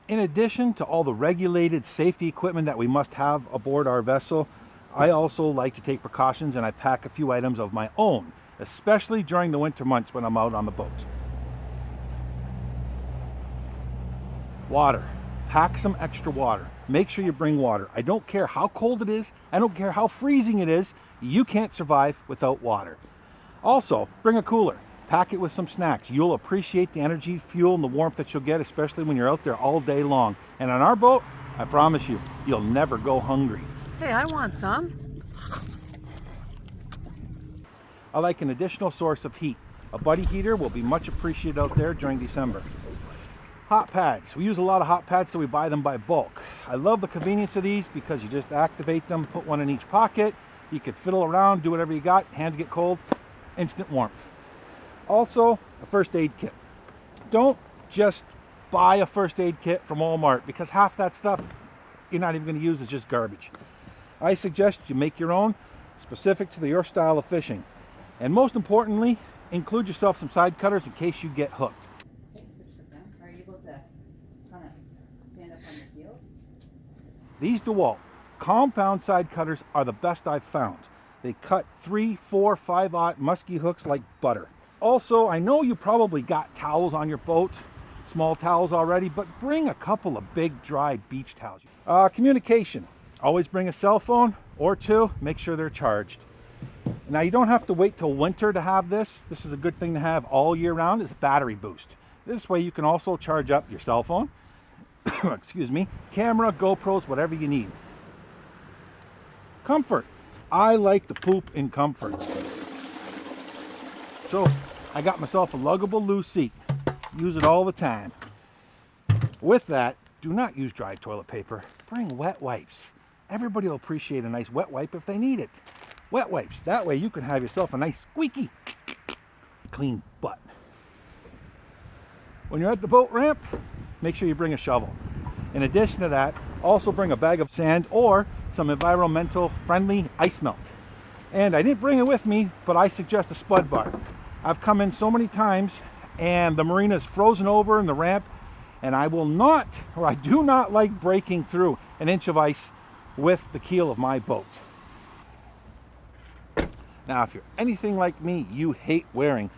In addition to all the regulated safety equipment that we must have aboard our vessel, I also like to take precautions and I pack a few items of my own, especially during the winter months when I'm out on the boat. Water. Pack some extra water. Make sure you bring water. I don't care how cold it is. I don't care how freezing it is. You can't survive without water. Also, bring a cooler. Pack it with some snacks. You'll appreciate the energy, fuel, and the warmth that you'll get, especially when you're out there all day long. And on our boat, I promise you, you'll never go hungry. Hey, I want some. I like an additional source of heat. A buddy heater will be much appreciated out there during December. Hot pads. We use a lot of hot pads, so we buy them by bulk. I love the convenience of these because you just activate them, put one in each pocket. You can fiddle around, do whatever you got. Hands get cold, instant warmth. Also, a first aid kit. Don't just buy a first aid kit from Walmart because half that stuff you're not even going to use is just garbage. I suggest you make your own, specific to your style of fishing. And most importantly, include yourself some side cutters in case you get hooked. Are you able to kind of stand up on your heels? These DeWalt compound side cutters are the best I've found. They cut 3, 4, 5/0 musky hooks like butter. Also, I know you probably got towels on your boat, small towels already, but bring a couple of big dry beach towels. Communication. Always bring a cell phone or two, make sure they're charged. Now you don't have to wait till winter to have this. This is a good thing to have all year round, is a battery boost. This way you can also charge up your cell phone, excuse me, camera, GoPros, whatever you need. Comfort. I like to poop in comfort. So I got myself a luggable loose seat. Use it all the time. With that, do not use dry toilet paper. Bring wet wipes. Everybody will appreciate a nice wet wipe if they need it. Wet wipes. That way you can have yourself a nice squeaky clean butt. When you're at the boat ramp, make sure you bring a shovel. In addition to that, also bring a bag of sand or some environmental friendly ice melt. And I didn't bring it with me, but I suggest a spud bar. I've come in so many times and the marina is frozen over in the ramp, and I will not, or I do not like breaking through an inch of ice with the keel of my boat. Now, if you're anything like me, you hate wearing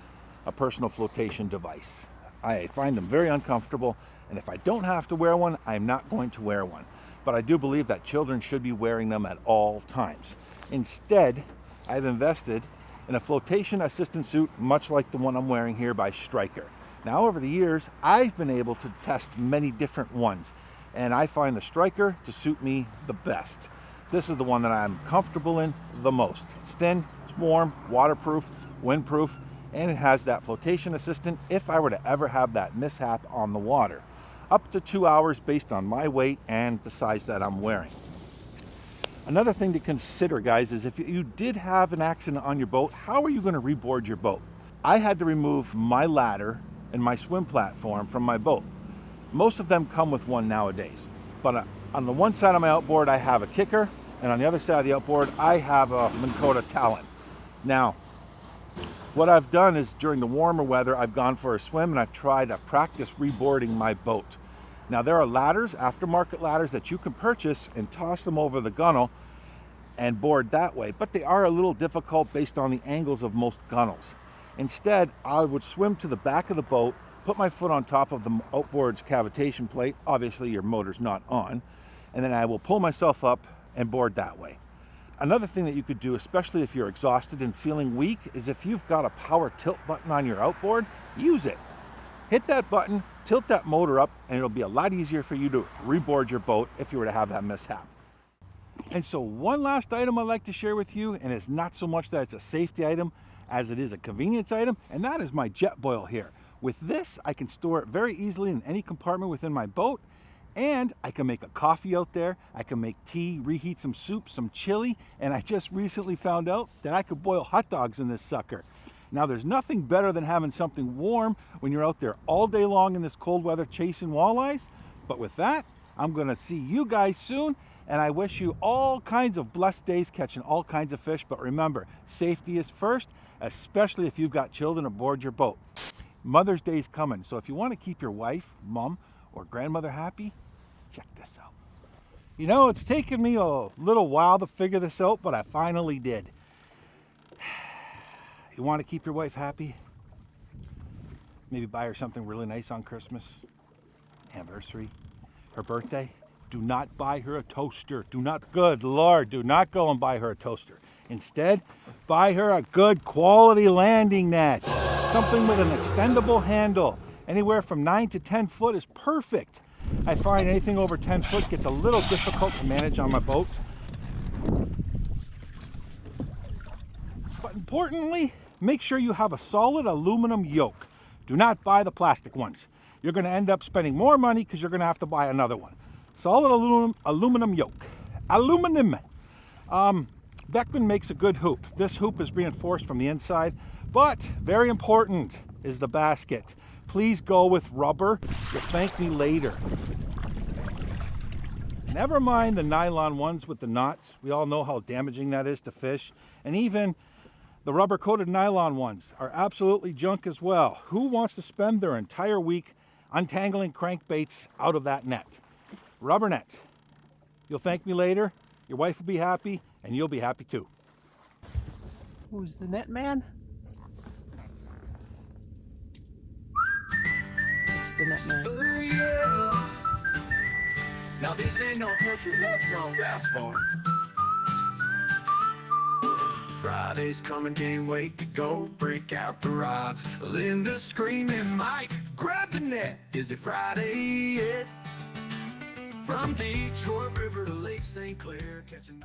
a personal flotation device. I find them very uncomfortable, and if I don't have to wear one, I'm not going to wear one. But I do believe that children should be wearing them at all times. Instead, I've invested in a flotation assistant suit, much like the one I'm wearing here by Stryker. Now, over the years, I've been able to test many different ones, and I find the Stryker to suit me the best. This is the one that I'm comfortable in the most. It's thin, it's warm, waterproof, windproof, and it has that flotation assistant if I were to ever have that mishap on the water. Up to 2 hours based on my weight and the size that I'm wearing. Another thing to consider, guys, is if you did have an accident on your boat, how are you going to reboard your boat? I had to remove my ladder and my swim platform from my boat. Most of them come with one nowadays, but on the one side of my outboard I have a kicker, and on the other side of the outboard I have a Minn Kota Talon. Now, what I've done is during the warmer weather I've gone for a swim and I've tried to practice reboarding my boat. Now, there are ladders, aftermarket ladders, that you can purchase and toss them over the gunnel and board that way, but they are a little difficult based on the angles of most gunnels. Instead, I would swim to the back of the boat, put my foot on top of the outboard's cavitation plate, obviously your motor's not on, and then I will pull myself up and board that way. Another thing that you could do, especially if you're exhausted and feeling weak, is if you've got a power tilt button on your outboard, use it. Hit that button, tilt that motor up, and it'll be a lot easier for you to reboard your boat if you were to have that mishap. And so one last item I'd like to share with you, and it's not so much that it's a safety item as it is a convenience item, and that is my jet boil here. With this, I can store it very easily in any compartment within my boat, and I can make a coffee out there, I can make tea, reheat some soup, some chili, and I just recently found out that I could boil hot dogs in this sucker. Now, there's nothing better than having something warm when you're out there all day long in this cold weather chasing walleyes. But with that, I'm gonna see you guys soon, and I wish you all kinds of blessed days catching all kinds of fish. But remember, safety is first, especially if you've got children aboard your boat. Mother's Day is coming, so if you want to keep your wife, mom, or grandmother happy? Check this out. You know, it's taken me a little while to figure this out, but I finally did. You want to keep your wife happy? Maybe buy her something really nice on Christmas, anniversary, her birthday. Do not buy her a toaster. Do not, good Lord, do not go and buy her a toaster. Instead, buy her a good quality landing net. Something with an extendable handle. Anywhere from 9 to 10 foot is perfect. I find anything over 10 foot gets a little difficult to manage on my boat. But importantly, make sure you have a solid aluminum yoke. Do not buy the plastic ones. You're going to end up spending more money because you're going to have to buy another one. Solid aluminum yoke. Aluminum. Beckman makes a good hoop. This hoop is reinforced from the inside, but very important is the basket. Please go with rubber. You'll thank me later. Never mind the nylon ones with the knots. We all know how damaging that is to fish. And even the rubber-coated nylon ones are absolutely junk as well. Who wants to spend their entire week untangling crankbaits out of that net? Rubber net. You'll thank me later. Your wife will be happy, and you'll be happy too. Who's the net man? It's the net man. Ooh, yeah. Now this ain't no country love song, that's for Friday's coming, can't wait to go break out the rods. Linda screaming, Mike, grab the net. Is it Friday yet? From Detroit River to Lake St. Clair, catching